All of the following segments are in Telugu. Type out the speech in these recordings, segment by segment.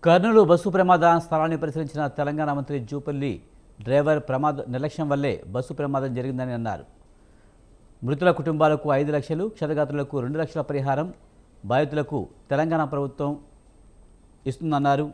కర్నూలు బస్సు ప్రమాద స్థలాన్ని పరిశీలించిన తెలంగాణ మంత్రి జూపల్లి డ్రైవర్ నిర్లక్ష్యం వల్లే బస్సు ప్రమాదం జరిగిందని అన్నారు. మృతుల కుటుంబాలకు 5 లక్షలు, క్షతగాత్రులకు 2 లక్షల పరిహారం బాధితులకు తెలంగాణ ప్రభుత్వం ఇస్తుందన్నారు.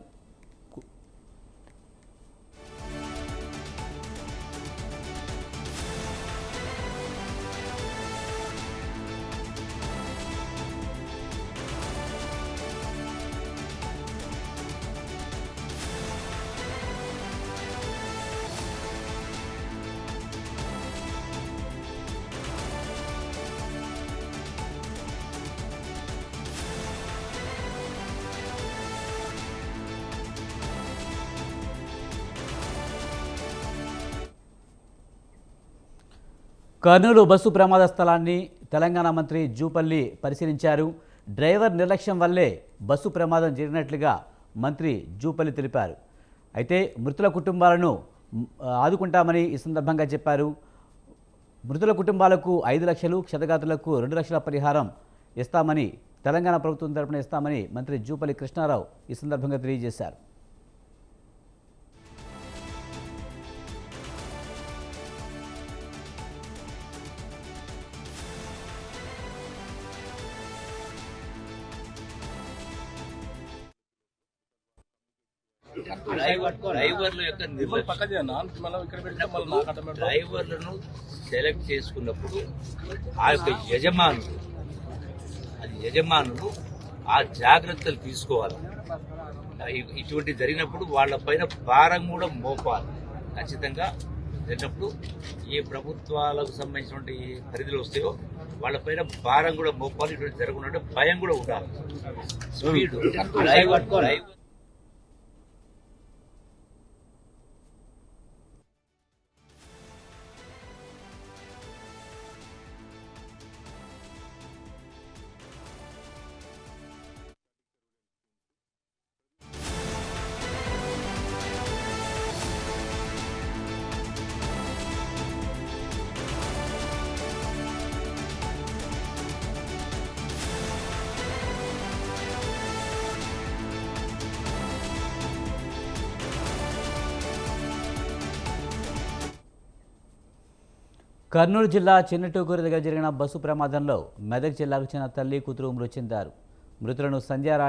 కర్నూలు బస్సు ప్రమాద స్థలాన్ని తెలంగాణ మంత్రి జూపల్లి పరిశీలించారు. డ్రైవర్ నిర్లక్ష్యం వల్లే బస్సు ప్రమాదం జరిగినట్లుగా మంత్రి జూపల్లి తెలిపారు. అయితే మృతుల కుటుంబాలను ఆదుకుంటామని ఈ సందర్భంగా చెప్పారు. మృతుల కుటుంబాలకు 5 లక్షలు, క్షతగాత్రులకు 2 లక్షల పరిహారం ఇస్తామని తెలంగాణ ప్రభుత్వం తరపున ఇస్తామని మంత్రి జూపల్లి కృష్ణారావు ఈ సందర్భంగా తెలియజేశారు. డ్రైవర్ల యొక్క డ్రైవర్లను సెలెక్ట్ చేసుకున్నప్పుడు ఆ యొక్క యజమానులు ఆ జాగ్రత్తలు తీసుకోవాలి. ఇటువంటి జరిగినప్పుడు వాళ్ళ పైన భారం కూడా మోపాలి. ఖచ్చితంగా జరిగినప్పుడు ఏ ప్రభుత్వాలకు సంబంధించినటువంటి పరిధిలో వస్తాయో వాళ్ళ పైన భారం కూడా మోపాలి. ఇటువంటి జరగకుండా భయం కూడా ఉండాలి. స్పీడ్ డ్రైవర్ కర్నూలు జిల్లా చిన్నటూకూరు దగ్గర జరిగిన బస్సు ప్రమాదంలో మెదక్ జిల్లాకు చెందిన తల్లి, కూతురు మృతి చెందారు. మృతులను సంధ్యారాణి